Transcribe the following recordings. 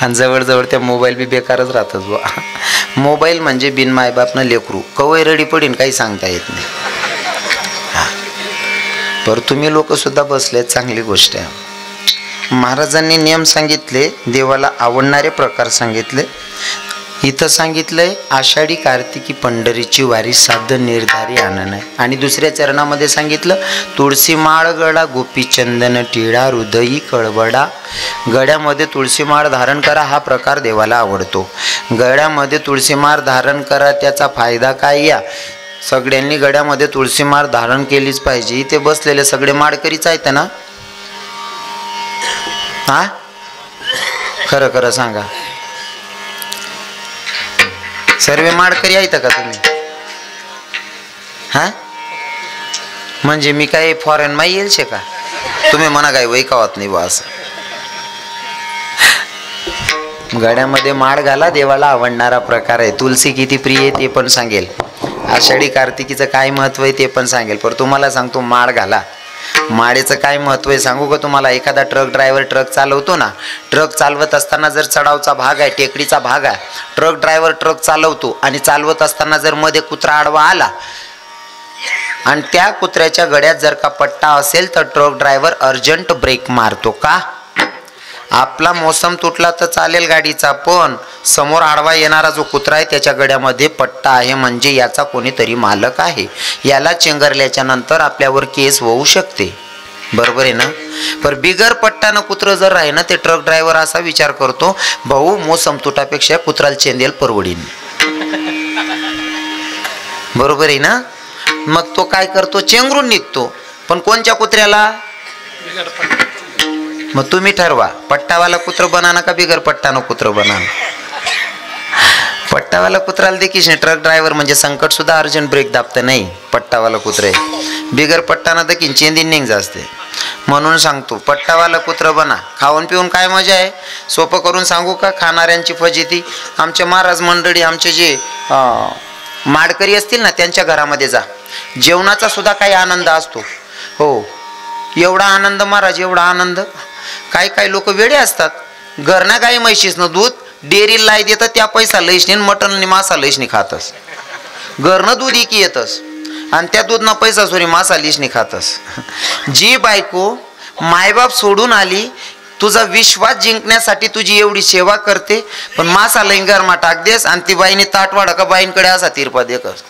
आणि जवळजवळ त्या मोबाईल बी बेकारच राहतात बुवा. मोबाईल म्हणजे बिन मायबापनं लेकरू कवय रडी पडीन काही सांगता येत नाही. हां, पर तुम्ही लोकसुद्धा बसलेत, चांगली गोष्ट आहे. महाराजांनी नियम सांगितले, देवाला आवडणारे प्रकार सांगितले. इथं सांगितलंय आषाढी कार्तिकी पंढरीची वारी साध निर्धारी आनन आहे. आणि दुसऱ्या चरणामध्ये सांगितलं तुळशी माळ गळा गोपी चंदन टिळा हृदयी कळवडा. गळ्यामध्ये तुळशी माळ धारण करा, हा प्रकार देवाला आवडतो. गळ्यामध्ये तुळशी माळ धारण करा, त्याचा फायदा काय? या सगळ्यांनी गळ्यामध्ये तुळशी माळ धारण केलीच पाहिजे. इथे बसलेले सगळे माळकरीच आहेत ना? हा, खरं खरं सांगा, सर्व माळकरी आहेत का तुम्ही? हा, म्हणजे मी काय फॉरेन माही येईल शे का? तुम्ही म्हणा काय वैकावत नाही बा असं. गळ्यामध्ये माळ घाला, देवाला आवडणारा प्रकार आहे. तुलसी किती प्रिय आहे ते पण सांगेल. आषाढी कार्तिकीचं काय महत्व आहे ते पण सांगेल. पण तुम्हाला सांगतो, माळ घाला. माळेचं काय महत्व आहे सांगू का तुम्हाला? एखादा ट्रक ड्रायव्हर ट्रक चालवतो ना, ट्रक चालवत असताना जर चढावचा भाग आहे, टेकडीचा भाग आहे, ट्रक ड्रायव्हर ट्रक चालवतो आणि चालवत असताना जर मध्ये कुत्रा आडवा आला आणि त्या कुत्र्याच्या गळ्यात जर का पट्टा असेल तर ट्रक ड्रायव्हर अर्जंट ब्रेक मारतो. का? आपला मोसम तुटला तर चालेल गाडीचा, पण समोर आडवा येणारा जो कुत्रा आहे त्याच्या गळ्यामध्ये पट्टा आहे, म्हणजे याचा कोणीतरी मालक आहे. याला चेंगरल्याच्या नंतर आपल्यावर केस होऊ शकते. बरोबर आहे ना? पर बिगर पट्टानं कुत्रं जर राही ना, ते ट्रक ड्रायव्हर असा विचार करतो, भाऊ मोसम तुटापेक्षा कुत्राला चेंदेल परवडीन. बरोबर आहे ना? मग तो काय करतो? चेंगरून निघतो. पण कोणत्या कुत्र्याला? मग तुम्ही ठरवा, पट्टावाला कुत्र बनाना का बिगर पट्टानं कुत्र बनाना? पट्टावाला कुत्राला देखील ट्रक ड्रायव्हर म्हणजे संकट सुद्धा अर्जंट ब्रेक दाबतं नाही. पट्टावाला कुत्रे बिगर पट्टानं देखील चेंदीन निघ जास्ते. म्हणून सांगतो, पट्टावाला कुत्र बना. खाऊन पिऊन काय मजा आहे? सोपं करून सांगू का? खाणाऱ्यांची फजिती. आमचे महाराज मंडळी, आमचे जे माडकरी असतील ना, त्यांच्या घरामध्ये जा, जेवणाचा सुद्धा काही आनंद असतो. हो, एवढा आनंद महाराज, एवढा आनंद. काही काही लोक वेडे असतात, घरना गाई म्हैशीसनं दूध डेअरीला लाई देतात, त्या पैसा लईशने मटन आणि मासा लईशने खातस. घरनं दूध इकी येतस आणि त्या दूधनं पैसा सोरी मासा लिशने खातस. जी बायको मायबाप सोडून आली, तुझा विश्वास जिंकण्यासाठी तुझी एवढी सेवा करते, पण मासा लईन गरमा टाक देस आणि ती बाईने ताटवाडा का बाईंकडे असा तिरपा देखस.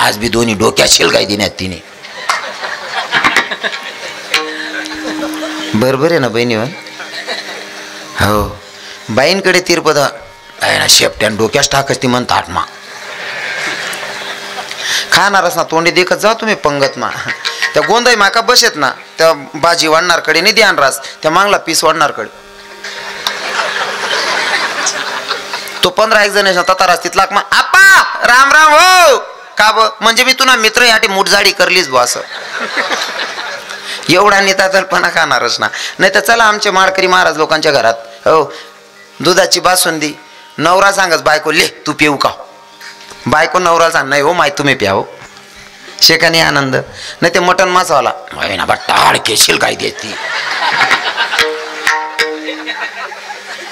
आज बी दोन्ही डोक्यात शिलगाई देण्यात तिने. बरोबर आहे ना बहिणी? हो, बाईंकडे तिरपद ना, शेपट्यान डोक्यास टाकस ती म्हणता आत्मा. खाणारच ना, तोंडी देखत जाऊ तुम्ही पंगत मा. त्या गोंदाई माका बसेत ना, त्या भाजी वाढणारकडे नाही ध्यान रास, त्या मागला पीस वाढणारकडे. तो 15 एक जण ततारास तिथला मा, आपा राम राम हो का ब, म्हणजे मी तुला मित्र याठी मुठजाडी करलीच बो असं. एवढा नेता तलपणा खाणारच ना. नाही तर चला आमच्या माळकरी महाराज लोकांच्या घरात, हो, दुधाची बासुंदी. नवरा सांगच बायको, ले तू पिऊ का? बायको नवरा सांग, नाही हो माय तुम्ही प्या हो. शेकाने आनंद. नाही ते मटन मासावाला, ना बट्टा केशील काय देती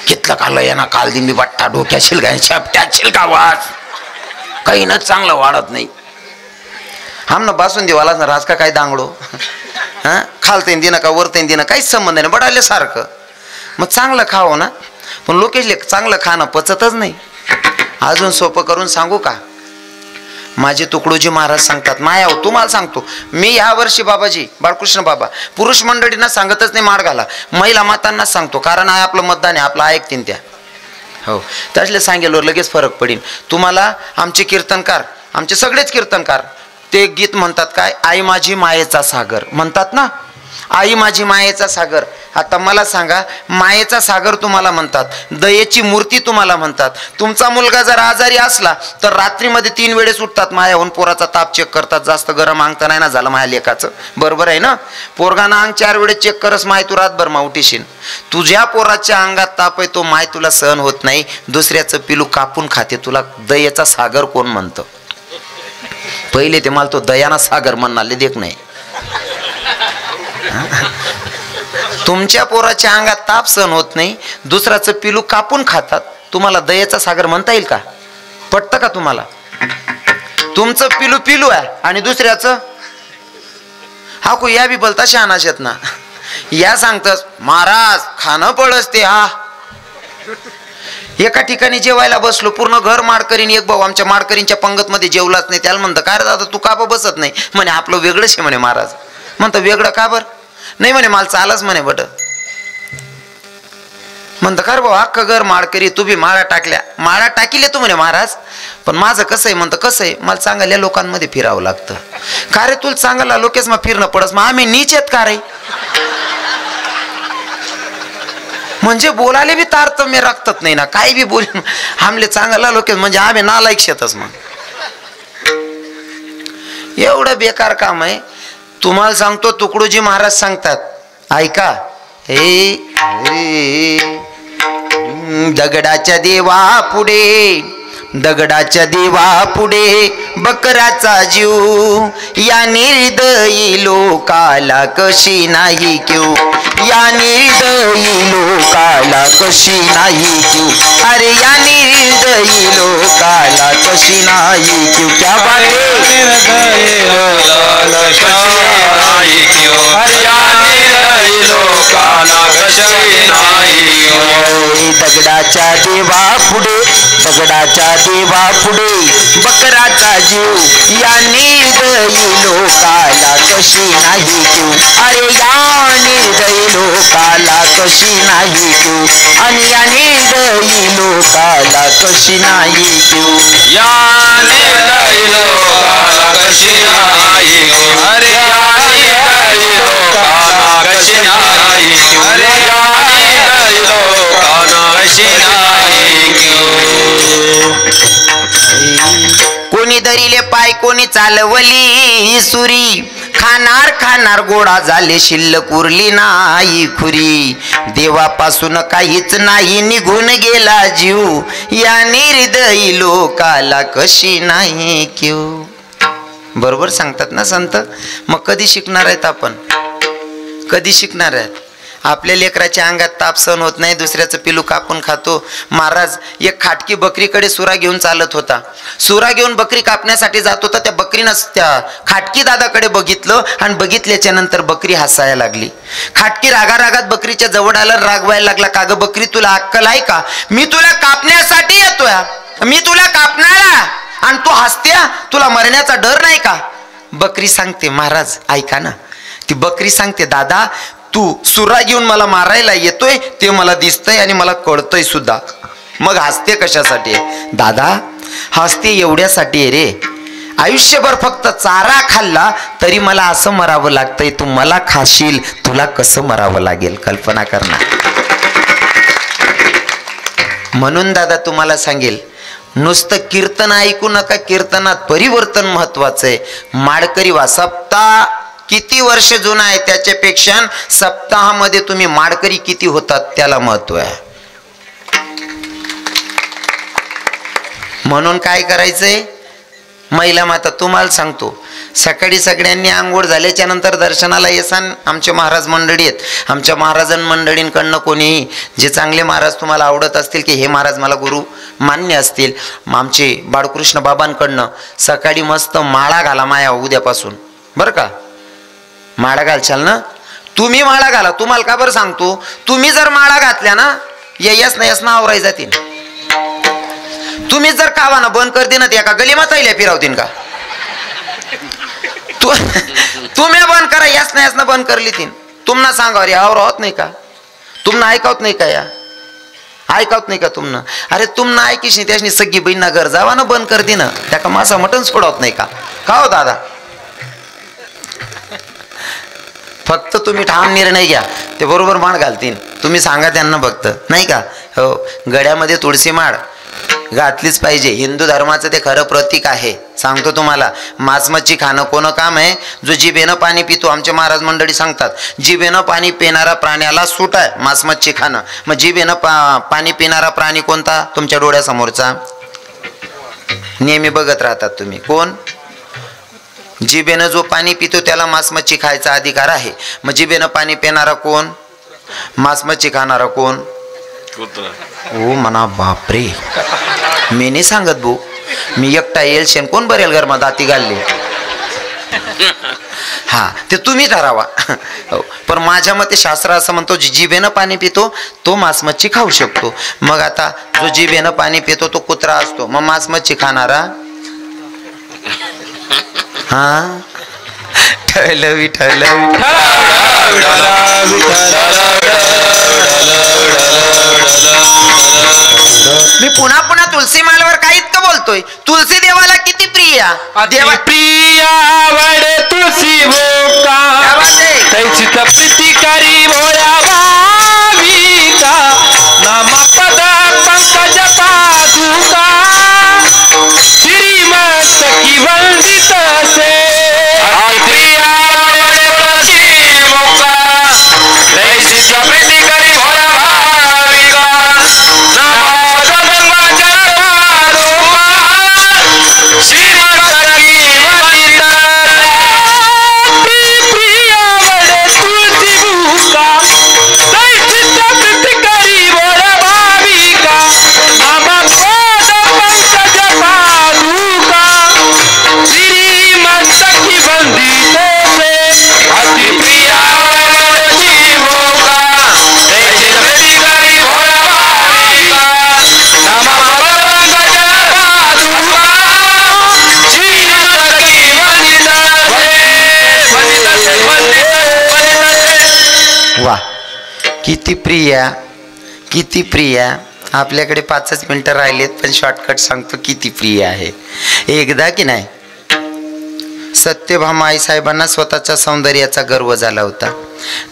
कितलं खाल्लं या ना, काल दिन मी बट्टा डोक्या शिलगाय छापट्या शिलका वास काही ना चांगलं वाढत नाही. आमना बासुंदीवाला ना राज का काय दांगडो. हां, खालतेन दिनं का वरतेन दिनं काहीच संबंध नाही, बडाले सारखं. मग चांगलं खावं ना, पण लोकेशले चांगलं खाणं पचतच नाही. अजून सोपं करून सांगू का? माझे तुकडोजी महाराज सांगतात, माया हो तुम्हाला सांगतो मी ह्या वर्षी बाबाजी बाळकृष्ण बाबा पुरुष मंडळींना सांगतच नाही माळ घाला, महिला मातांनाच सांगतो, कारण आहे आपलं मतदान आहे, आपलं ऐकतीन त्या. हो, त्यातले सांगेलवर लगेच फरक पडेल तुम्हाला. आमचे कीर्तनकार, आमचे सगळेच कीर्तनकार ते गीत म्हणतात काय, आई माझी मायेचा सागर म्हणतात ना, आई माझी मायेचा सागर. आता मला सांगा, मायेचा सागर तुम्हाला म्हणतात, दयेची मूर्ती तुम्हाला म्हणतात. तुमचा मुलगा जर आजारी असला तर रात्रीमध्ये 3 वेळेस उठतात, मायाहून पोराचा ताप चेक करतात, जास्त गरम अंगता नाही ना झालं माझ्या लेकाचं, बरोबर आहे ना? पोरगाना अंग 4 वेळेस चेक करस, माय तू रातभर मा उठीशील. तुझ्या पोराच्या अंगात ताप आहे, तो माय तुला सहन होत नाही, दुसऱ्याचं पिलू कापून खाते, तुला दयेचा सागर कोण म्हणतं? पहिले ते मला तो दयाना सागर म्हणणाले देख नाही. तुमच्या पोराच्या अंगात ताप सहन होत नाही, दुसऱ्याचं पिलू कापून खातात, तुम्हाला दयेचा सागर म्हणता येईल का? पटतं का तुम्हाला? तुमचं पिलू पिलू आहे आणि दुसऱ्याचं हा को या बी बोलता शहाणाश आहेत ना. या सांगतस महाराज खाणं पडसते. हा एका ठिकाणी जेवायला बसलो, पूर्ण घर माडकरीने, एक भाऊ आमच्या माडकरींच्या पंगत मध्ये जेवलाच नाही. त्याला म्हणतं काय रे दादा तू का बसत नाही? म्हणे आपलं वेगळंच आहे म्हणे. महाराज म्हणतं वेगळं का बर? नाही म्हणे मला चालच म्हणे बट. म्हणतं का रे भाऊ अख्खं घर माडकरी, तू बी माळा टाकल्या. माळा टाकीले तू म्हणे महाराज, पण माझं कसं आहे? म्हणतं कसं आहे? मला चांगल्या लोकांमध्ये फिरावं लागतं. का रे तुला चांगला लोकेच मग फिरणं पडस, मग आम्ही नीच आहेत का रे? म्हणजे बोलायला बी तारतम्य राखतात नाही ना, काही बी बोल आमले चांगला लोक म्हणजे आम्ही नालायक शेतच. मग एवढं बेकार काम आहे. तुम्हाला सांगतो तुकडोजी महाराज सांगतात, ऐका. हे दगडाच्या देवा पुढे, दगडाच्या देवा पुढे बकराचा जीव, या निर्दयी लोकाला कशी नाही क्यू, या निर्दयी लोकाला कशी नाही क्यू, अरे या निर्दयी लोकाला कशी नाही क्यू. क्या बात है? निर्दयी लोकाला कशी नाही क्यू, अरे या निर्दयी लोकाला कशी नाही क्यू. दगडाच्या देवा पुढे, दगडाच्या देवा पुढे बकराचा जीव, या निर्दयी लोकाला कशी नाही क्यू, अरे या निर्दयी लोकाला कशी नाही क्यू, आणि या निर्दयी लोकाला कशी नाही क्यू, या निर्दयी लोकाला कशी नाही क्यू, अरे या निर्दयी लोकाला कशी नाही क्यू, अरे या निर्दयी लोकाला कशी नाही क्यू. कोणी धरिले पाय, कोणी चालवली सुरी, खाणार खाणार गोडा झाले, शिल्लक उरली नाही खुरी, देवापासून काहीच नाही निघून गेला जीव, या निर्दयी लोकाला कशी नाही क्यू. बरोबर सांगतात ना संत. मग कधी शिकणार आहेत आपण? कधी शिकणार आहेत? आपल्या लेकराच्या अंगात ताप सहन होत नाही, दुसऱ्याचं पिलू कापून खातो. महाराज एक खाटकी बकरीकडे सुरा घेऊन चालत होता. सुरा घेऊन बकरी कापण्यासाठी जात होता. त्या बकरीनं त्या खाटकी दादाकडे बघितलं आणि बघितल्याच्या नंतर बकरी हसायला लागली. खाटकी रागारागात बकरीच्या जवळ आला, रागवायला लागला, का ग बकरी तुला अक्कल आहे का? मी तुला कापण्यासाठी येतोय, मी तुला कापणारा आणि तू हसत्या, तुला मरण्याचा डर नाही का? बकरी सांगते महाराज ऐका ना. ती बकरी सांगते दादा तू सुरा घेऊन मला मारायला येतोय ते मला दिसतंय आणि मला कळतंय सुद्धा. मग हसते कशासाठी? दादा हसते एवढ्यासाठी आहे रे, आयुष्यभर फक्त चारा खाल्ला तरी मला असं मरावं लागतंय, तू मला खाशील तुला कसं मरावं लागेल कल्पना कर ना. म्हणून दादा तुम्हाला सांगेल, नुसतं कीर्तन ऐकू नका, कीर्तनात परिवर्तन महत्वाचं आहे. माडकरी वा सप्ताह किती वर्ष जुना आहे त्याच्यापेक्षा सप्ताहामध्ये तुम्ही माडकरी किती होतात त्याला महत्व आहे. म्हणून काय करायचंय महिला माता तुम्हाला सांगतो, सकाळी सगळ्यांनी आंघोळ झाल्याच्या नंतर दर्शनाला येसान. आमचे महाराज मंडळी आहेत, आमच्या महाराजां मंडळींकडनं कोणीही जे चांगले महाराज तुम्हाला आवडत असतील की हे महाराज मला गुरु मान्य असतील, आमचे बाळकृष्ण बाबांकडनं सकाळी मस्त माळा घाला माया उद्यापासून बरं का. माळा घालशाल ना तुम्ही? माळा घाला. तुम्हाला का बरं सांगतो, तुम्ही जर माळा घातल्या ना यस ना आवराय जातील. तुम्ही जर कावाना बंद कर देना एका गली माताईला फिरावतील का? तुम्ही बंद करा, यस ना बंद करली तीन. तुम्हाला सांगा रे आवर होत नाही का? तुम्हाला ऐकवत नाही का? या ऐकवत नाही का तुम्हाला? अरे तुम्हाला ऐकीश नाही त्याशी सगळी बहिणींना घर जावा ना बंद कर देणं, त्या मासा मटण सोडवत नाही का? का हो दादा? फक्त तुम्ही ठाम निर्णय घ्या, ते बरोबर माळ घालतील. तुम्ही सांगा त्यांना फक्त नाही का. हो गड्यामध्ये तुळशी माळ घातलीच पाहिजे. हिंदू धर्माचं ते खरं प्रतीक आहे. सांगतो तुम्हाला, मांस मच्छी खाणं कोणं काम आहे? जो जिभेनं पाणी पितो, आमचे महाराज मंडळी सांगतात जिभेनं पाणी पिणारा प्राण्याला सूट आहे मांस मच्छी खाणं. मग जिभेनं पाणी पिणारा प्राणी कोणता? तुमच्या डोळ्यासमोरचा नेहमी बघत राहतात तुम्ही. कोण? जिभेनं जो पाणी पितो त्याला मांस मच्छी खायचा अधिकार आहे. मग जिभेनं पाणी पिणारा कोण? मांस मच्छी खाणारा कोण? ओ म्हणा बापरे, मी नाही सांगत भाऊ, मी एकटा येईल शेण कोण बरेल घरमा दाती घालले. हा ते तुम्ही ठरावा. पण माझ्या मते शास्त्र असं म्हणतो जिभेनं पाणी पितो तो मांस मच्छी खाऊ शकतो. मग आता जो जिभेनं पाणी पितो तो कुत्रा असतो, मग मांस मच्छी खाणारा? हा ठरलं विठ्ठल. मी पुन्हा पुन्हा तुलसी मालावर काय इतकं बोलतोय? तुलसी देवाला किती प्रिय, देवा प्रिय आवडे तुलसी भोका त्याची प्रीतिकारी भोळ्या भाविका नामपद पंकज पादुका श्रीमंत की वंदित से. प्रिय आवडे तुलसी भोका त्याची प्रीतिकारी भोळ्या भाविका नामपद पंकज पादुका श्रीमंत की वंदित. प्रिय आवडे तुलसी भोका त्याची प्रीतिकारी भोळ्या भाविका नामपद पंकज पादुका श्रीमंत की वंदित से. अति प्रिय आवडे तुलसी भोका त्याची प्रीतिकारी भोळ्या भाविका नामपद पंकज पादुका श्रीमंत की वंदित से. वा किती प्रिया, किती प्रिया. आपल्याकडे 5च मिनिटं राहिलेत पण शॉर्टकट सांगतो किती प्रिय आहे. एकदा की नाही सत्यभामा आई साहेबांना स्वतःच्या सौंदर्याचा गर्व झाला होता.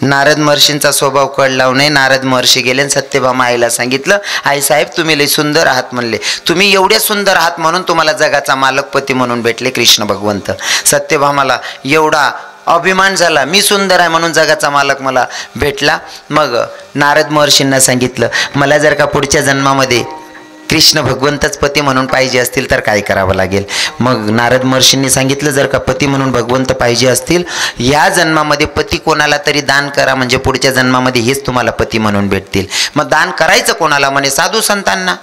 नारद महर्षींचा स्वभाव कळला नाही. नारद महर्षी गेले आणि सत्यभामा आईला सांगितलं, आई साहेब तुम्ही लई सुंदर आहात म्हणले. तुम्ही एवढे सुंदर आहात म्हणून तुम्हाला जगाचा मालकपती म्हणून भेटले कृष्ण भगवंत. सत्यभामाला एवढा अभिमान झाला, मी सुंदर आहे म्हणून जगाचा मालक मला भेटला. मग नारद महर्षींना सांगितलं, मला जर का पुढच्या जन्मामध्ये कृष्ण भगवंतच पती म्हणून पाहिजे असतील तर काय करावं लागेल. मग नारद महर्षींनी सांगितलं, जर का पती म्हणून भगवंत पाहिजे असतील या जन्मामध्ये पती कोणाला तरी दान करा, म्हणजे पुढच्या जन्मामध्ये हेच तुम्हाला पती म्हणून भेटतील. मग दान करायचं कोणाला? म्हणे साधू संतांना.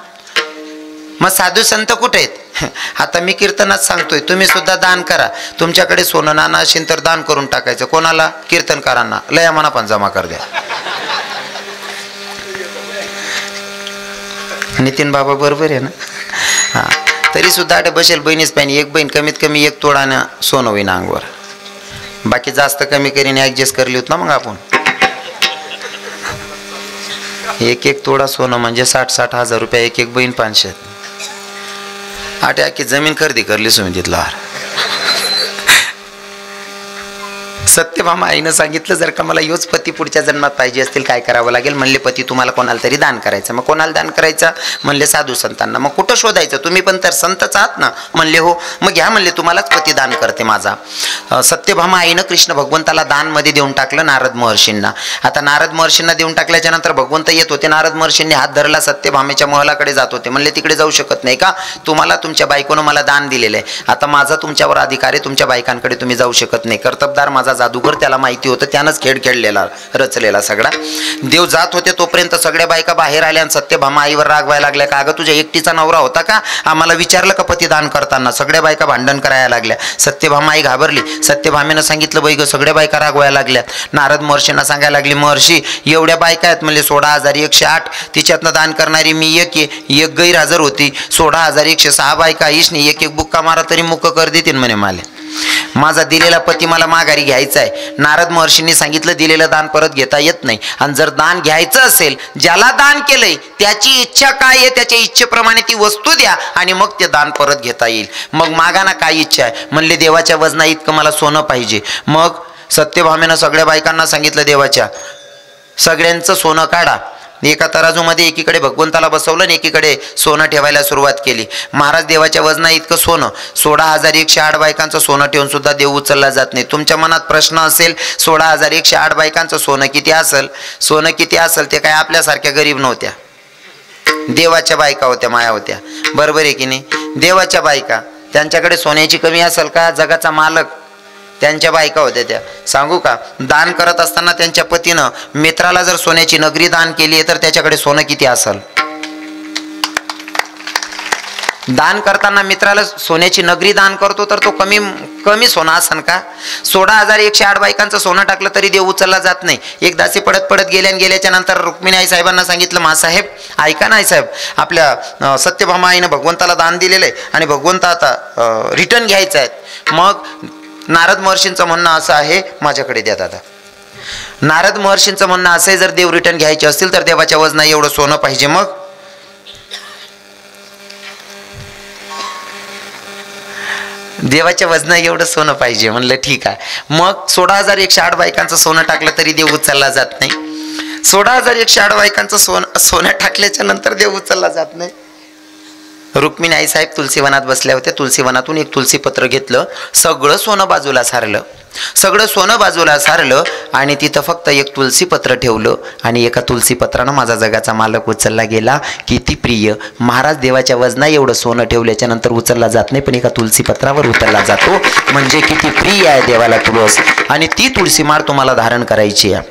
मग साधू संत कुठे आहेत? आता मी कीर्तनात सांगतोय, तुम्ही सुद्धा दान करा. तुमच्याकडे सोनं नाणं असेल तर दान करून टाकायचं. कोणाला? कीर्तनकारांना. लया मना पण जमा कर द्या. नितीन बाबा बरोबर आहे ना? हां तरी सुद्धा आठ बसेल बहिणीच पाहिजे. एक बहीण कमीत कमी 1 तोडानं सोनं होईन अंगवर. बाकी जास्त कमी करीने ॲडजस्ट करली होत ना. मग आपण 1 तोडा सोनं म्हणजे 60-60 हजार रुपये. एक बहीण 500. 8 आखी जमीन खरेदी करली सुमितीतला. सत्यभामा आईनं सांगितलं, जर का मला योच पती पुढच्या जन्मात पाहिजे असतील काय करावं लागेल? म्हणले पती तुम्हाला कोणाला तरी दान करायचं. मग कोणाला दान करायचं? म्हणले साधू संतांना. मग कुठं शोधायचं? तुम्ही पण तर संतच आहात ना? म्हणले हो. मग घ्या म्हणले, तुम्हालाच पती दान करते माझा. सत्यभामा आईनं कृष्ण भगवंताला दान मध्ये देऊन टाकलं नारद महर्षींना. आता नारद महर्षींना देऊन टाकल्याच्या नंतर भगवंत येत होते. नारद महर्षींनी हात धरला, सत्यभामेच्या महलाकडे जात होते. म्हणले तिकडे जाऊ शकत नाही का? तुम्हाला तुमच्या बायकोनं मला दान दिलेलं आहे, आता माझा तुमच्यावर अधिकार आहे, तुमच्या बायकांकडे तुम्ही जाऊ शकत नाही. कर्तबदार माझा जादूगर, त्याला माहिती होतं, त्यानंच खेळ खेळलेला रचलेला सगळा. देव जात होते तोपर्यंत सगळ्या बायका बाहेर आल्या आणि सत्यभामा आईवर रागवायला लागल्या. का अगं तुझ्या एकटीचा नवरा होता का? आम्हाला विचारलं का पतिदान करताना? सगळ्या बायका भांडण करायला लागल्या. सत्यभामा आई घाबरली. सत्यभामेनं सांगितलं, बाई ग सगळ्या बायका रागवायला लागल्यात. नारद महर्षींना सांगायला लागली, महर्षी एवढ्या बायका आहेत म्हणले 16,108. तिच्यातनं दान करणारी मी एक गैरहजर होती. 16,106 बायका. ईशनी एक बुक्का मारा तरी मुक कर देतील म्हणे मला. माझा दिलेला पती मला माघारी घ्यायचा आहे. नारद महर्षींनी सांगितलं, दिलेलं दान परत घेता येत नाही. आणि जर दान घ्यायचं असेल, ज्याला दान केलंय त्याची इच्छा काय आहे त्याच्या इच्छेप्रमाणे ती वस्तू द्या आणि मग ते दान परत घेता येईल. मग मागाना काय इच्छा आहे? म्हणले देवाच्या वजना इतकं मला सोनं पाहिजे. मग सत्यभामेनं सगळ्या बायकांना सांगितलं, देवाच्या सगळ्यांचं सोनं काढा. एका तराजूमध्ये एकीकडे भगवंताला बसवलं आणि एकीकडे सोनं ठेवायला सुरुवात केली. महाराज देवाच्या वजना इतकं सोनं, 16,108 बायकांचं सोनं ठेवून सुद्धा देव उचलला जात नाही. तुमच्या मनात प्रश्न असेल, 16,108 बायकांचं सोनं किती असेल? सोनं किती असेल ते काय आपल्यासारख्या गरीब नव्हत्या, देवाच्या बायका होत्या, माया होत्या. बरोबर आहे की नाही? देवाच्या बायका, त्यांच्याकडे सोन्याची कमी असेल का? जगाचा मालक त्यांच्या बायका होत्या त्या. सांगू का, दान करत असताना त्यांच्या पतीनं मित्राला जर सोन्याची नगरी दान केली तर त्याच्याकडे सोनं किती असेल? दान करताना मित्राला सोन्याची नगरी दान करतो तर तो कमी सोनं असन का? 16,108 बायकांचं सोनं टाकलं तरी देव उचलला जात नाही. एकदाचे पडत गेल्याच्या नंतर रुक्मिणी आई साहेबांना सांगितलं, मासाहेब ऐका ना आई साहेब, आपल्या सत्यभामा आईनं भगवंताला दान दिलेलं आहे आणि भगवंत आता रिटर्न घ्यायचं आहे. मग नारद महर्षींचं म्हणणं असं आहे, माझ्याकडे द्या दादा. नारद महर्षींचं म्हणणं असं आहे, जर देव रिटर्न घ्यायचे असतील तर देवाच्या वजना एवढं सोनं पाहिजे. मग देवाच्या वजना एवढं सोनं पाहिजे. म्हणलं ठीक आहे. मग 16,108 बायकांचं सोनं टाकलं तरी देव उचलला जात नाही. 16,108 बायकांचं सोनं टाकल्याच्या नंतर देव उचलला जात नाही. रुक्मिणी आई साहेब तुलसीवनात बसल्या होत्या. तुलसीवनातून एक तुलसीपत्र घेतलं, सगळं सोनं बाजूला सारलं आणि तिथं फक्त एक तुलसीपत्र ठेवलं आणि एका तुलसीपत्रानं माझा जगाचा मालक उचलला गेला. किती प्रिय महाराज, देवाच्या वजना एवढं सोनं ठेवल्याच्या नंतर उचलला जात नाही, पण एका तुलसीपत्रावर उचलला जातो. म्हणजे किती प्रिय आहे देवाला तुळस. आणि ती तुळशी माळ तुम्हाला धारण करायची आहे,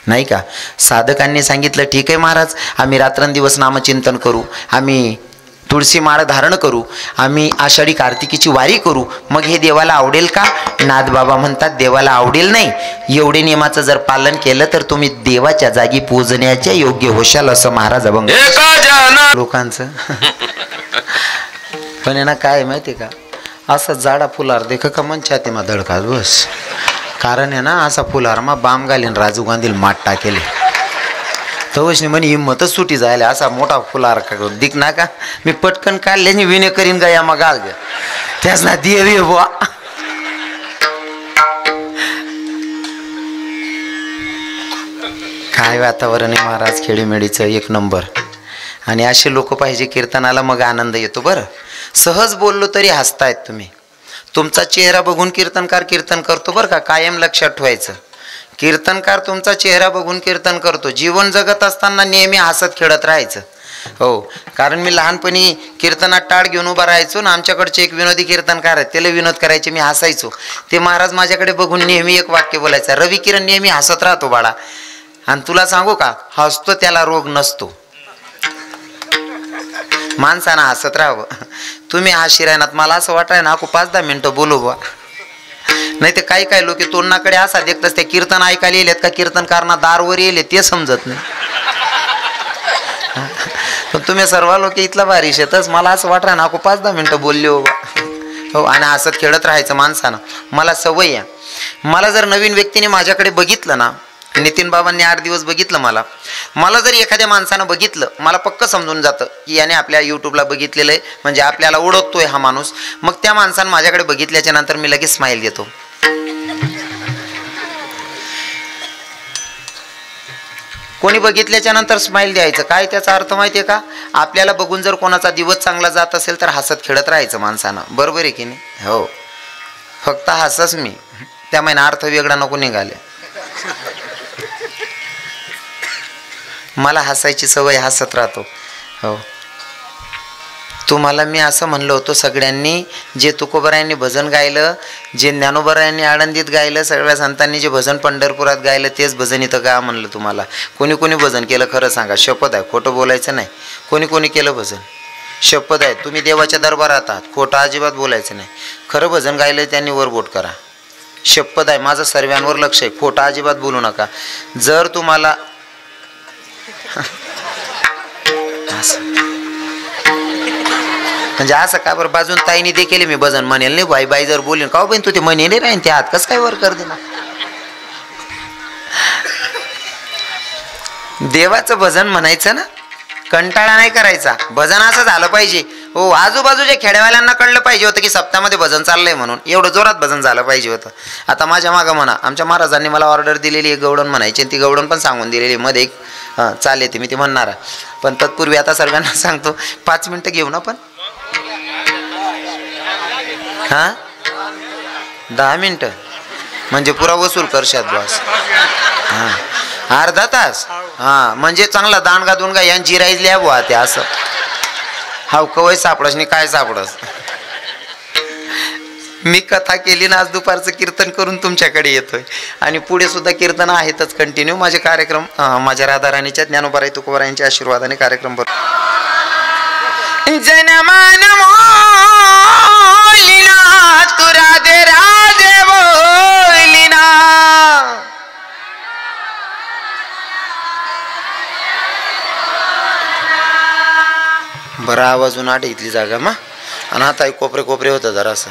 नाही का? साधकांनी सांगितलं, ठीक आहे महाराज, आम्ही रात्रंदिवस नामचिंतन करू, आम्ही तुळशी माळ धारण करू, आम्ही आषाढी कार्तिकीची वारी करू. मग हे देवाला आवडेल का? नाथबाबा म्हणतात, देवाला आवडेल नाही. एवढे नियमाचं जर पालन केलं तर तुम्ही देवाच्या जागी पूजण्याच्या योग्य होशाल, असं महाराज अभंग लोकांचं. पण यांना काय माहिती का, असं जाडा फुलार देख का मन छातीमा धडकात बस. कारण आहे ना, असा फुलारमा बाम घालीन राजू गांधील माट टाकेले तवशने म्हणे हिंमतच सुटी जायला. असा मोठा फुलार का दिक ना का, मी पटकन काढल्याने विनय करीन गा, या मग गाल ग त्याच ना देवी बुवा. काय वातावरण आहे महाराज, खेळीमेळीचं एक नंबर. आणि असे लोक पाहिजे कीर्तनाला, मग आनंद येतो. बरं, सहज बोललो तरी हसतायत तुम्ही. तुमचा चेहरा बघून कीर्तनकार कीर्तन करतो बरं का, कायम लक्षात ठेवायचं. कीर्तनकार तुमचा चेहरा बघून कीर्तन करतो. जीवन जगत असताना नेहमी हसत खेळत राहायचं. हो, कारण मी लहानपणी कीर्तनात टाळ घेऊन उभा राहायचो ना, आमच्याकडचे एक विनोदी कीर्तनकार आहेत, त्याला विनोद करायचे, मी हसायचो. ते महाराज माझ्याकडे बघून नेहमी एक वाक्य बोलायचं, रवी किरण नेहमी हसत राहतो बाळा. आणि तुला सांगू का, हसतो त्याला रोग नसतो. माणसानं हसत राहावं. तुम्ही हाशी राहणार, मला असं वाटाय ना, आपण 5-10 मिनटं बोलू बा. नाही तर काही लोक तोंडाकडे असा देखतात, त्या कीर्तन ऐकायला येलेत का कीर्तनकारना दारवर येले ते समजत नाही. पण तुम्ही सर्व लोक इथला भारी शेतच, मला असं वाटतं ना, आपण 5-10 मिनटं बोलले हो. हो, आणि हसत खेळत राहायचं माणसानं. मला सवय आहे. मला जर नवीन व्यक्तीने माझ्याकडे बघितलं ना, नितीन बाबांनी 8 दिवस बघितलं मला जर एखाद्या माणसानं बघितलं, मला पक्क समजून जातं की याने आपल्या यूट्यूबला बघितलेलं आहे, म्हणजे आपल्याला ओळखतोय हा माणूस. मग त्या माणसानं माझ्याकडे बघितल्याच्या नंतर मी लगेच स्माईल देतो. कोणी बघितल्याच्या नंतर स्माईल द्यायचं, काय त्याचा अर्थ माहिती आहे का? आपल्याला बघून जर कोणाचा दिवस चांगला जात असेल तर हसत खेळत राहायचं माणसानं. बरोबर आहे की नाही? हो, फक्त हसच मी, त्या महिना अर्थ वेगळा नको निघाले. मला हसायची सवय, हसत राहतो. हो, तुम्हाला मी असं म्हणलं होतं, सगळ्यांनी जे तुकोबरायांनी भजन गायलं, जे ज्ञानोबरायांनी आळंदीत गायलं, सगळ्या संतांनी जे भजन पंढरपुरात गायलं, तेच भजन इथं गा म्हणलं तुम्हाला. कोणी कोणी भजन केलं खरं सांगा, शपथ आहे, खोटं बोलायचं नाही. कोणी कोणी केलं भजन, शपथ आहे, तुम्ही देवाच्या दरबारात आहात, खोटं अजिबात बोलायचं नाही. खरं भजन गायलं त्यांनी वर बोट करा, शपथ आहे, माझं सर्वांवर लक्ष आहे, खोटं अजिबात बोलू नका. जर तुम्हाला म्हणजे असं का बरं, बाजून ताईने देखील मी भजन म्हणेल नाही, बाई जर बोलीन का बहीण तू ते म्हणे नाही राहीन, ते हात कसं काय वर कर देणार. देवाचं भजन म्हणायचं ना, कंटाळा नाही करायचा. भजन असं झालं पाहिजे. हो, आजूबाजूच्या खेड्यावाल्यांना कळलं पाहिजे होतं की सप्ताहामध्ये भजन चाललंय म्हणून, एवढं जोरात भजन झालं पाहिजे होतं. आता माझ्या मागं म्हणा, आमच्या महाराजांनी मला ऑर्डर दिलेली एक गवडण म्हणायची, ती गवडण पण सांगून दिलेली मध्ये एक चाल येते, मी ती म्हणणार आहे. पण तत्पूर्वी आता सर्वांना सांगतो, 5 मिनटं घेऊ ना. पण 10 मिनटं म्हणजे पुरा वसूल करशात बस. अर्धा तास म्हणजे चांगला दांडगा दुंडगा यांची राहिली आहे बुवा. ते असं हाव कवय सापडस नाही, काय सापडस. मी कथा केली ना, आज दुपारचं कीर्तन करून तुमच्याकडे येतोय आणि पुढे सुद्धा कीर्तन आहेतच कंटिन्यू. माझे कार्यक्रम माझ्या राधाराणीच्या ज्ञानोबाराय तुकोबारायांच्या आशीर्वादाने कार्यक्रम भरतो. जनमान मोलिना तू राधे राधे बोलिना, बरं आवाजून आठ इथली जागा मा आणि आता कोपरे कोपरे होतं जरा असं.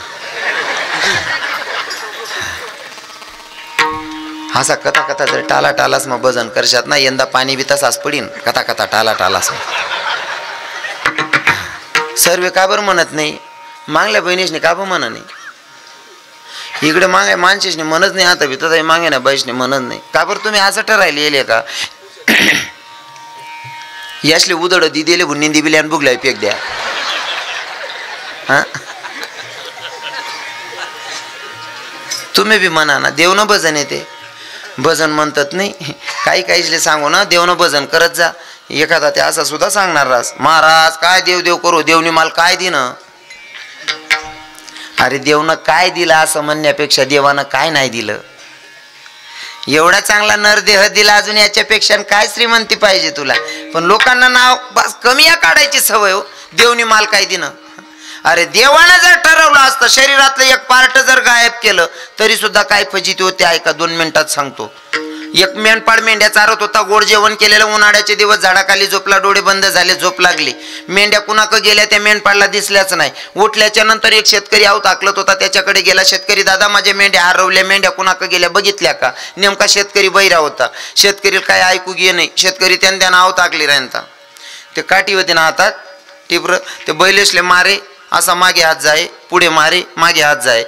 असा कथा कथा जर टाला टालास मग भजन करशात ना, यंदा पाणी बी तसाच पडीन. कथा कथा टाला टालास सर्व का बरं म्हणत नाही, मागल्या बहिणीशने का बरं म्हणत नाही, इकडे मागे माणसेशने म्हणत नाही, आता बी तसं मागे ना बहिणीने म्हणत नाही का बरं. तुम्ही असं ठरायला येले का यासले उदड दिदेले निंदी बिल्यान बुगलाय पेक द्या. हा तुम्ही बी म्हणा ना, देवनं भजन येते, भजन म्हणतात नाही. काही काहीले सांगू ना, देवनं भजन करत जा. एखादा ते असा सुद्धा सांगणार रास, महाराज काय देव देव करू, देवनी माल काय दिनं. अरे देवनं काय दिलं असं म्हणण्यापेक्षा देवानं काय नाही दिलं. एवढा चांगला नरदेह दिला, अजून याच्यापेक्षा काय श्रीमंती पाहिजे तुला. पण लोकांना नाव बस कमी या काढायची सवय हो, देवनी माल काय दिनं. अरे देवानं जर ठरवलं असतं, शरीरातलं एक पार्ट जर गायब केलं तरी सुद्धा काय फजिती होते ऐका, 2 मिनिटात सांगतो. एक मेंढपाळ मेंढ्या चारत होता, गोड जेवण केलेलं, उन्हाळ्याचे दिवस, झाडाखाली झोपला, डोळे बंद झाले, झोप लागली. मेंढ्या कुणाक गेल्या त्या मेंढपाळला दिसल्याच नाही. उठल्याच्या नंतर एक शेतकरी आऊ ताकलत होता, त्याच्याकडे गेला. शेतकरी, दादा माझ्या मेंढ्या हरवल्या, मेंढ्या कुणाक गेल्या बघितल्या का. नेमका शेतकरी बहिरा होता, शेतकरीला काय ऐकू गे नाही. शेतकरी त्यानं आऊ ताकली राहता, ते काठी होते ना हातात टिपर, ते बैलेसले मारे, असा मागे हात जाय, पुढे मारे, मागे हात जाय.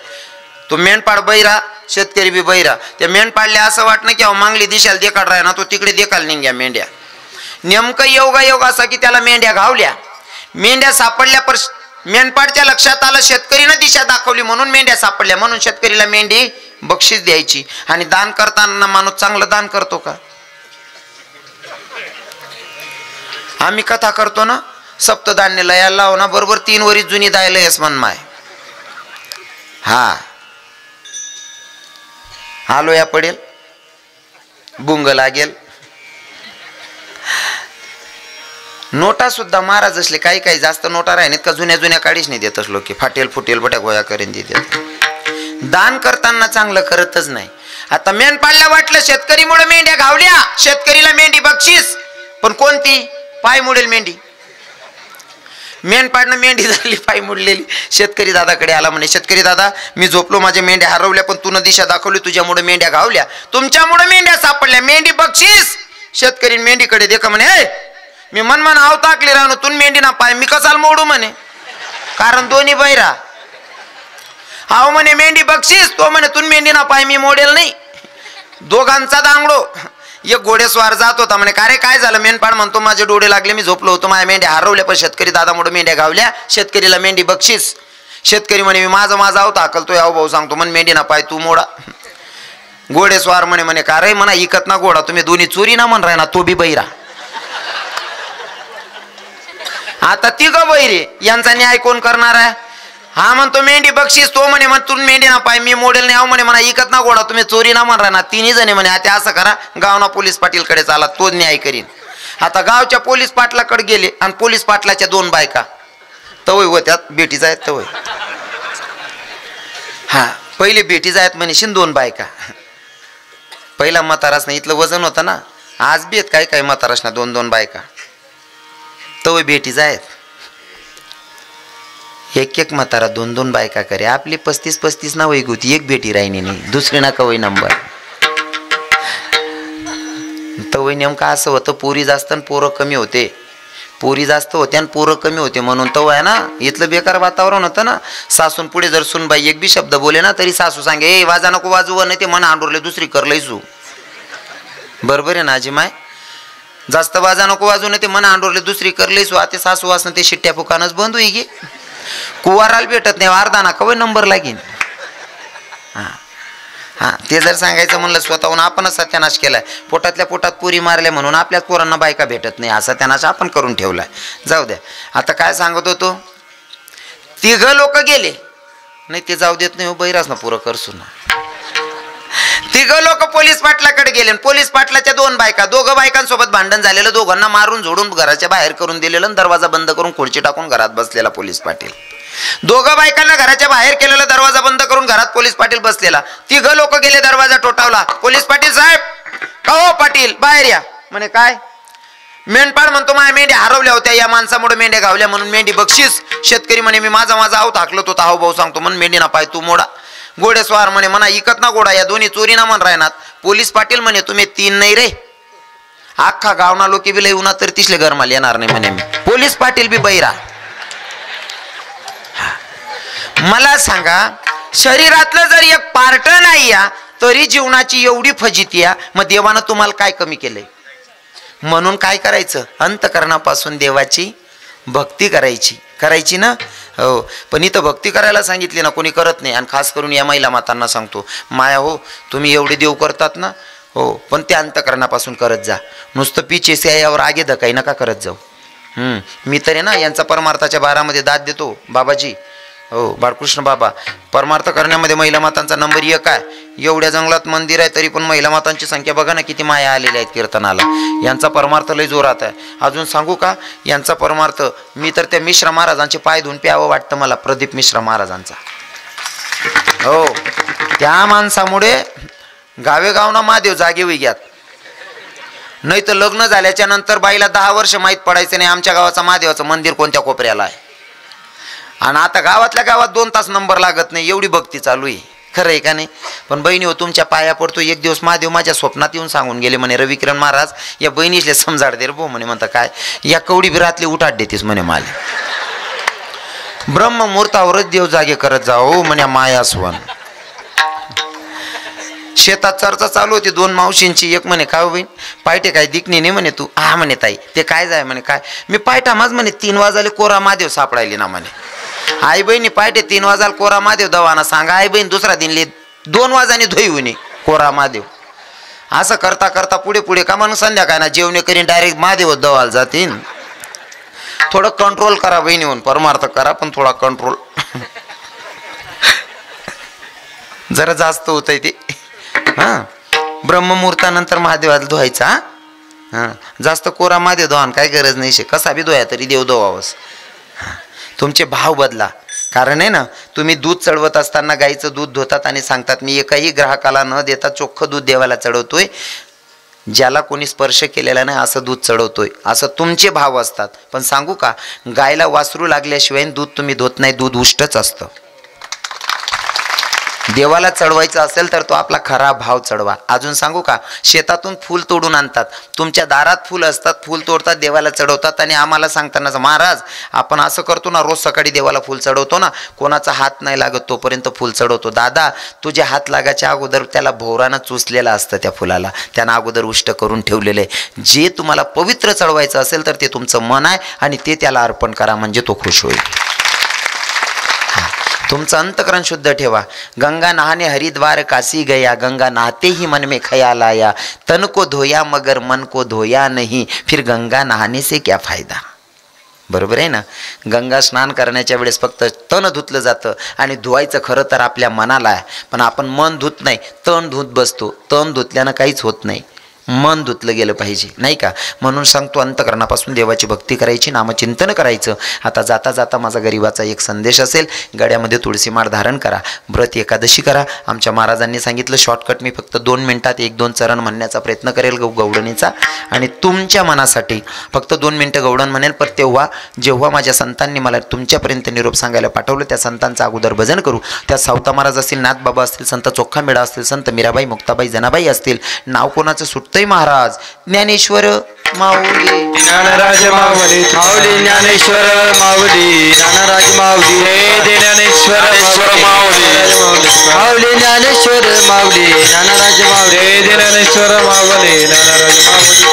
तो मेंढपाळ बहिरा, शेतकरी बी बहिरा. त्या मेंढपाळल्या असं वाटणं की मागली दिशाला देखाड राह ना, तो तिकडे देखाल निघ्या मेंढ्या. नेमकं योगायोग असा की त्याला मेंढ्या घावल्या. मेंढ्या सापडल्या, पर मेंढपाळच्या लक्षात आलं शेतकरीनं दिशा दाखवली म्हणून मेंढ्या सापडल्या. म्हणून शेतकरीला मेंढी बक्षीस द्यायची. आणि दान करताना माणूस चांगलं दान करतो का. आम्ही कथा करतो ना, सप्तधान्य लयाला लाव ना, बरोबर 3 वरी जुनी दायला यस मन माय. हा आलोया पडेल, बुंग लागेल. नोटा सुद्धा महाराज असले काही काही जास्त नोटा राहिलेत का जुन्या जुन्या काढीच नाही देतच लोक, फाटेल फुटेल बट्या गोया करून देतात. दान करताना चांगलं करतच नाही. आता मेंढपाळला वाटलं शेतकरीमुळे मेंढ्या घावल्या, शेतकरीला मेंढी बक्षीस. पण कोणती, पाय मुडेल मेंढी. मेंढपाळनं मेंढी झाली पाय मुडलेली. शेतकरी दादाकडे आला, म्हणे शेतकरी दादा मी झोपलो, माझ्या मेंढ्या हरवल्या, पण तू दिशा दाखवली, तुझ्यामुळे मेंढ्या घावल्या, तुमच्यामुळे मेंढ्या सापडल्या, मेंढी बक्षीस. शेतकरी मेंढीकडे देखा म्हणे, मी मन आव टाकले राहणं, तू मेंढी ना पाय मी कसाल मोडू म्हणे, कारण दोन्ही बैरा. हाव म्हणे मेंढी बक्षीस, तो म्हणे तू मेंढी ना पाय मी मोडेल नाही. दोघांचा दांगडो. एक घोडेस्वार जात होता, म्हणे का रे काय झालं. मेंढपाळ म्हणतो माझे डोळे लागले, मी झोपलो होतो, माझ्या मेंढ्या हरवल्या, पण शेतकरी दादामुळे मेंढ्या घावल्या, शेतकरीला मेंढी बक्षीस. शेतकरी म्हणे मी माझा आव ताकलतो, याव भाऊ सांगतो म्हण मेंढी ना पाय तू मोडा. घोडेस्वार म्हणे का रे म्हणा इकत ना घोडा, तुम्ही दोन्ही चोरी ना म्हण राय ना, तो बी बैरा. आता तिघ बैरे, यांचा न्याय कोण करणार आहे. हा म्हणतो मेंढी बक्षीस, तो म्हणे मग तू मेंढी ना पाय मी मोडेल नाही. आव म्हणे म्हणा इकत ना घोडा, तुम्ही चोरी ना म्हण ना. 3 जणे म्हणे आता असं करा, गावना पोलीस पाटीलकडे चाला, तो न्याय करीन. आता गावच्या पोलीस पाटलाकडे गेले आणि पोलीस पाटलाच्या 2 बायका तवय होत्यात, बेटी जायत तवय. हा पहिले बेटी जायत म्हणे 2 बायका. पहिला म्हातारास ना, इथलं वजन होतं ना, आज बी आहेत काही काही म्हातारास ना 2-2 बायका तवय बेटी जायत. एक म्हातारा 2-2 बायका करे, आपली 35-35 ना वय होती, एक बेटी राहिनी नाही, दुसरी ना कवय नंबर. तवय नेमका असं होतं, पोरी जास्त आणि पोरं कमी होते. पोरी जास्त होते आणि पोरं कमी होते म्हणून तव आहे ना, इथलं बेकार वातावरण होतं ना. सासून पुढे जर सुनबाई एक बी शब्द बोले ना, तरी सासू सांगे ए वाजा नको वाजू, नाही ते मन आंडोरले दुसरी करलयसू. बरोबर आहे ना आजी माय, जास्त वाजा नको वाजू, नाही ते मन आंडोरले दुसरी करलयसू. आता सासू वासनं ते शिट्ट्या फुकानच बंद होई गे. कुवाराला भेटत नाही, अर्धा ना कवय नंबर लागेल. हां ते जर सांगायचं म्हणलं स्वतःहून आपणच सत्यानाश केलाय. पोटातल्या पोटात पुरी मारल्या म्हणून आपल्याच पोरांना बायका भेटत नाही, असा सत्यानाश आपण करून ठेवलाय. जाऊ द्या. आता काय सांगत होतो, 3 लोक गेले नाही ते जाऊ देत नाही, बैराच ना पुरं करसू ना. तिघ लोक पोलीस पाटलाकडे गेले. पोलीस पाटलाच्या दोघं बायकांसोबत भांडण झालेलं, दोघांना मारून झोडून घराच्या बाहेर करून दिलेलं, दरवाजा बंद करून खुर्ची टाकून घरात बसलेला पोलीस पाटील. दोघं बायकांना घराच्या बाहेर केलेलं, दरवाजा बंद करून घरात पोलीस पाटील बसलेला. तिघ लोक गेले, दरवाजा टोठावला. पोलीस पाटील साहेब, का हो पाटील बाहेर या. म्हणे काय. मेंढपाळ म्हणतो माझ्या मेंढ्या हरवल्या होत्या, या माणसामुळे मेंढ्या गावल्या म्हणून मेंढी बक्षीस. शेतकरी म्हणे मी माझा आऊत हाकलो तो हाव भाऊ सांगतो म्हणून मेंढी ना पाय तू मोडा. घोडेस्वार म्हणे म्हणा इकत ना घोडा, या दोन्ही चोरी ना म्हण राहणार. पोलीस पाटील म्हणे तुम्ही 3 नाही रे, अख्खा गावना लोके बी लई उन्हात तर तिसले गरमाल येणार नाही म्हणे मी. पोलीस पाटील बी बैरा. मला सांगा, शरीरातलं जर एक पार्ट नाही या तरी जीवनाची एवढी फजिती या, मग देवानं तुम्हाला काय कमी केलंय. म्हणून काय करायचं, अंतकरणापासून देवाची भक्ती करायची ना. हो, पण इथं भक्ती करायला सांगितली ना, कोणी करत नाही. आणि खास करून या महिला मातांना सांगतो, माया हो तुम्ही एवढे देव करतात ना, हो पण ते अंतकरणापासून करत जा. नुसतं पिछे से यावर आगे धकाई नका करत जाऊ. मी तरी ना यांचा परमार्थाच्या बारामध्ये दाद देतो बाबाजी. हो बाळकृष्ण बाबा, परमार्थ करण्यामध्ये महिला मातांचा नंबर 1 आहे. एवढ्या जंगलात मंदिर आहे तरी पण महिला मातांची संख्या बघा ना किती माया आलेल्या आहेत कीर्तनाला. यांचा परमार्थ लय जोरात आहे. अजून सांगू का यांचा परमार्थ, मी तर त्या मिश्रा महाराजांचे पाय धुवून प्यावं वाटतं मला, प्रदीप मिश्रा महाराजांचा. हो, त्या माणसामुळे गावेगावना महादेव जागे वैग्यात. नाही तर लग्न झाल्याच्या नंतर बाईला 10 वर्ष माहीत पडायचं नाही आमच्या गावाचा महादेवाचं मंदिर कोणत्या कोपऱ्याला आहे. आणि आता गावातल्या गावात 2 तास नंबर लागत नाही, एवढी भक्ती चालू आहे. खरं आहे का नाही. पण बहिणी हो तुमच्या पाया पडतो. एक दिवस महादेव माझ्या स्वप्नात येऊन सांगून गेले म्हणे, रविकिरण महाराज या बहिणीसले समजाड दे रे भाऊ म्हणे. म्हणता काय, या कवडी बिरातली उठाट देतीस म्हणे मला. ब्रह्ममुहूर्तावरच देव जागे करत जाओ म्हणे मायास्वन. शेतात चर्चा चालू होती 2 मावशींची. एक म्हणे काय बहीण पायटे काय दिकणी नाही म्हणे तू. हा म्हणे ताई ते काय जाय म्हणे. काय मी पायटा माझ म्हणे 3 वाजाले कोरा महादेव सापडायले ना म्हणे. आई बहिणी पायटे 3 वाजाल कोरा महादेव दवाना सांगा. आई बहीण दुसरा दिनले 2 वाजाने धुई होणे कोरा महादेव. असं करता करता पुढे का म्हणून संध्याकाळ ना जेवणे करीन डायरेक्ट महादेव दवाला जातीन. थोडं कंट्रोल करा बहिणीहून, परमार्थ करा पण थोडा कंट्रोल. जरा जास्त होत आहे ते. हां, ब्रह्ममुहूर्तानंतर महादेवाला धुवायचा. हां, जास्त कोरा महादेव धुवान काय गरज नाही. कसा बी धुया तरी देव धुवावंच. तुमचे भाव बदला. कारण आहे ना, तुम्ही दूध चढवत असताना गाईचं दूध धुतात आणि सांगतात मी एकाही ग्राहकाला न देता चोख्खं दूध देवाला चढवतोय, ज्याला कोणी स्पर्श केलेला नाही असं दूध चढवतोय, असं तुमचे भाव असतात. पण सांगू का, गायला वासरू लागल्याशिवाय दूध तुम्ही धुत नाही, दूध उष्टच असतं. देवाला चढवायचं असेल तर तो आपला खरा भाव चढवा. अजून सांगू का, शेतातून फूल तोडून आणतात, तुमच्या दारात फूल असतात, फूल तोडतात देवाला चढवतात आणि आम्हाला सांगताना महाराज आपण असं करतो ना, रोज सकाळी देवाला फूल चढवतो ना, कोणाचा हात नाही लागत तोपर्यंत फूल चढवतो. दादा तुझे हात लागायच्या अगोदर त्याला भोवरानं चुसलेलं असतं त्या फुलाला, त्यानं अगोदर उष्ट करून ठेवलेलं आहे. जे तुम्हाला पवित्र चढवायचं असेल तर ते तुमचं मन आहे आणि ते त्याला अर्पण करा, म्हणजे तो खुश होईल. तुमचं अंतकरण शुद्ध ठेवा. गंगा नहाने हरिद्वार काशी गया, गंगा नहाते ही मन में ख्याल आया, तन को धोया मगर मन को धोया नहीं, फिर गंगा नहाने से क्या फायदा. बरोबर आहे ना. गंगा स्नान करण्याच्या वेळेस फक्त तन धुतलं जातं आणि धुवायचं खरं तर आपल्या मनाला आहे. पण आपण मन धुत नाही, तन धुत बसतो. तन धुतल्यानं काहीच होत नाही, मन धुतलं गेलं पाहिजे नाही का. म्हणून सांगतो अंतकरणापासून देवाची भक्ती करायची, नामचिंतन करायचं. आता जाता जाता माझा गरिबाचा एक संदेश असेल, गळ्यामध्ये तुळशी माळ धारण करा, व्रत एकादशी करा. आमच्या महाराजांनी सांगितलं शॉर्टकट, मी फक्त 2 मिनिटात 1-2 चरण म्हणण्याचा प्रयत्न करेल गवडणीचा, आणि तुमच्या मनासाठी फक्त 2 मिनिटं गवडण म्हणेल. पण तेव्हा जेव्हा माझ्या संतांनी मला तुमच्यापर्यंत निरोप सांगायला पाठवलं, त्या संतांचं अगोदर भजन करू. त्या सावता महाराज असतील, नाथबाबा असतील, संत चोख्खा मेळा असतील, संत मीराबाई मुक्ताबाई जनाबाई असतील, नाव कोणाचं सुटतंय महाराज, ज्ञानेश्वर माऊली, ज्ञानराज माऊली, माऊली ज्ञानेश्वर माऊली, ज्ञानराज माऊली, हे ज्ञानेश्वर माऊली, माऊली ज्ञानेश्वर माऊली, ज्ञानराज माऊली, हे ज्ञानेश्वर माऊली, ज्ञानराज माऊली.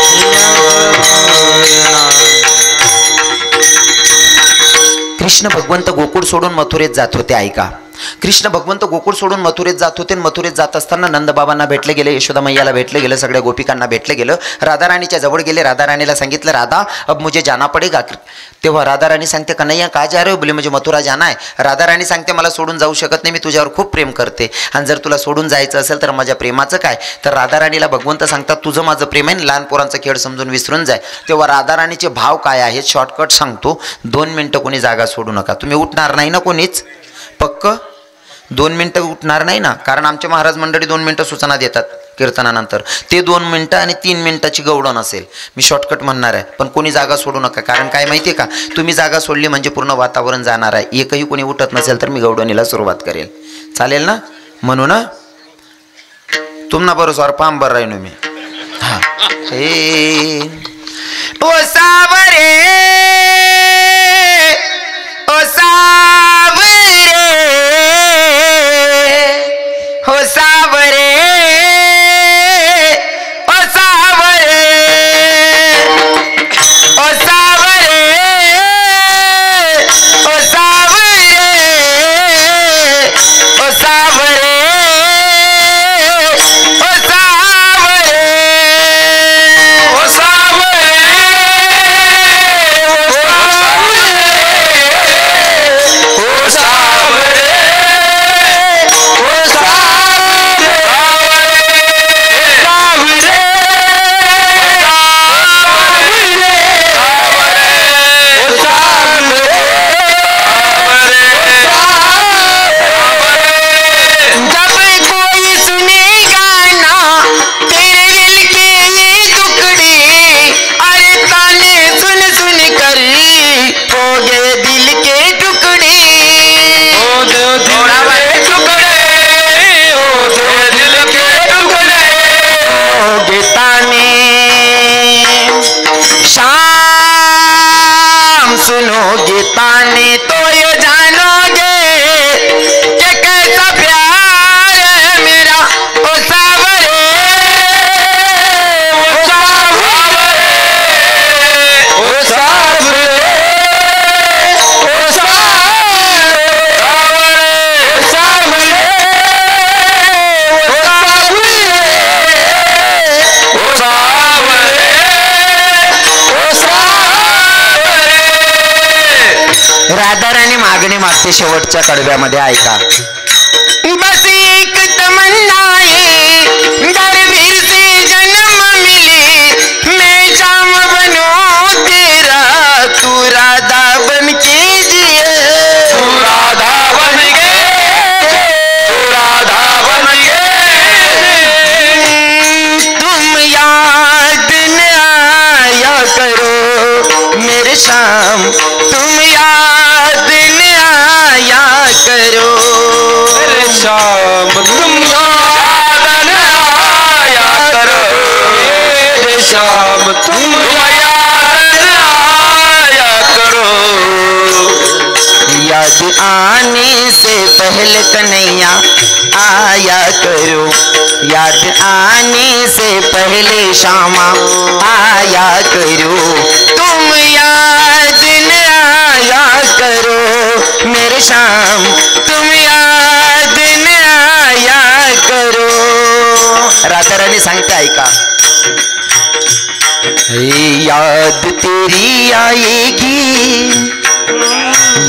कृष्ण भगवंत गोकुळ सोडून मथुरेत जात होते. ऐका, कृष्ण भगवंत गोकुळ सोडून मथुरेत जात होते. मथुरेत जात असताना नंदबाबांना भेटले गेले, यशोदा मैयाला भेटले गेलं, सगळ्या गोपिकांना भेटले गेलं. राधाराणीच्या जवळ गेले. राधाराणीला सांगितलं, राधा अब मुझे जाना पडेगा. तेव्हा राधाराणी सांगते, कन्हैया का जा रहे हो? बोले मुझे मथुरा जाना आहे. राधाराणी सांगते, मला सोडून जाऊ शकत नाही, मी तुझ्यावर खूप प्रेम करते आणि जर तुला सोडून जायचं असेल तर माझ्या प्रेमाचं काय? तर राधाराणीला भगवंत सांगतात, तुझं माझं प्रेम आहे, लहान पोरांचा खेळ समजून विसरून जाय. तेव्हा राधाराणीचे भाव काय आहेत शॉर्टकट सांगतो. 2 मिनटं कोणी जागा सोडू नका. तुम्ही उठणार नाही ना कोणीच? पक्क 2 मिनटं उठणार नाही ना? कारण आमचे महाराज मंडळी 2 मिनटं सूचना देतात कीर्तनानंतर. ते 2 मिनटं आणि 3 मिनटाची गवडण असेल. मी शॉर्टकट म्हणणार आहे, पण कोणी जागा सोडू नका. कारण काय माहिती आहे का, तुम्ही जागा सोडली म्हणजे पूर्ण वातावरण जाणार आहे. एकही कोणी उठत नसेल तर मी गवडणीला सुरुवात करेल. चालेल ना? म्हणू ना तुम्हाला बरोबर पांबर राहिनो मी. हां ओ सावरे ओ सावरे हो सावरे ओ सावरे ओ सावरे ओ सावरे ओ सावरे सुनोगे ताने तो ये जानोगे कि कैसा प्यार है मेरा ओ सावरे ओ सावरे ओ सावरे ओ सावरे ओ राधाराणी मागणी मागते शेवटच्या कडव्यामध्ये. ऐका. बस एक तमन्ना है दरवीर से जन्म मिले मैं शाम बनूं तेरा तू राधा बन के जिए तू राधा बन के तू राधा बन के तुम याद न आया करो मेरे शाम तुम याद न आया करो मेरे शाम तुम याद न आया करो मेरे शाम तुम याद न आया करो याद आने से पहले कन्हैया आया करो याद आने से पहले श्यामा आया करो तुम याद न आया करो मेरे शाम तुम याद न आया करो. राधाराणी सांगते ऐका. याद तेरी आएगी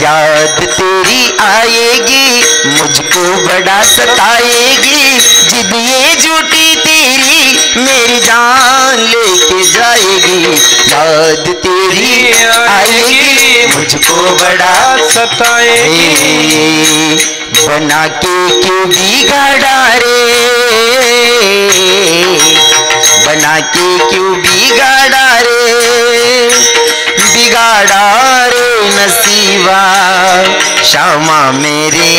याद तेरी आएगी मुझको बड़ा सताएगी जिद ये झूठी तेरी मेरी जान लेके जाएगी याद तेरी आएगी मुझको बड़ा सताएगी बना के क्यों बिगाड़ा रे बना के क्यों बिगाड़ा रे बिगाड़ा रे नसीबा श्यामा मेरे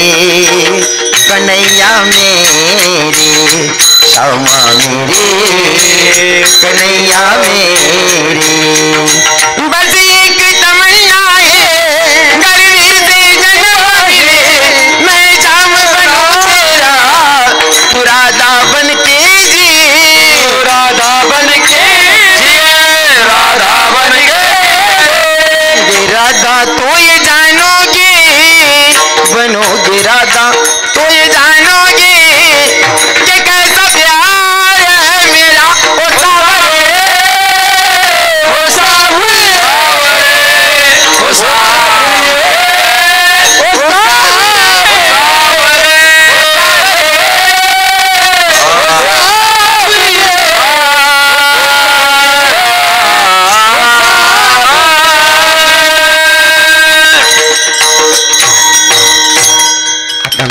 कन्हैया मेरे श्यामा मेरे कन्हैया मेरे बस एक तमन्ना है दरवीर से जन्म मिले मैं श्याम बनूं तेरा तू राधा बन के जिए राधा बन के जिए राधा बन के राधा तो ये जानोगे बनोगे राधा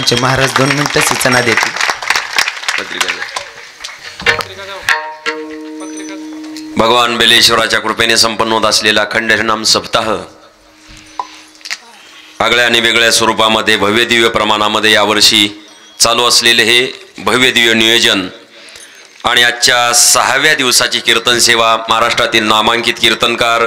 आमचे महाराज 2 मिनिटं सूचना देतील. भगवान बेलेश्वराच्या कृपेने संपन्न होत असलेला अखंड सप्ताह आगळ्या आणि वेगळ्या स्वरूपामध्ये भव्य दिव्य प्रमाणामध्ये यावर्षी चालू असलेले हे भव्य दिव्य नियोजन आणि आजच्या 6व्या दिवसाची कीर्तन सेवा महाराष्ट्रातील नामांकित कीर्तनकार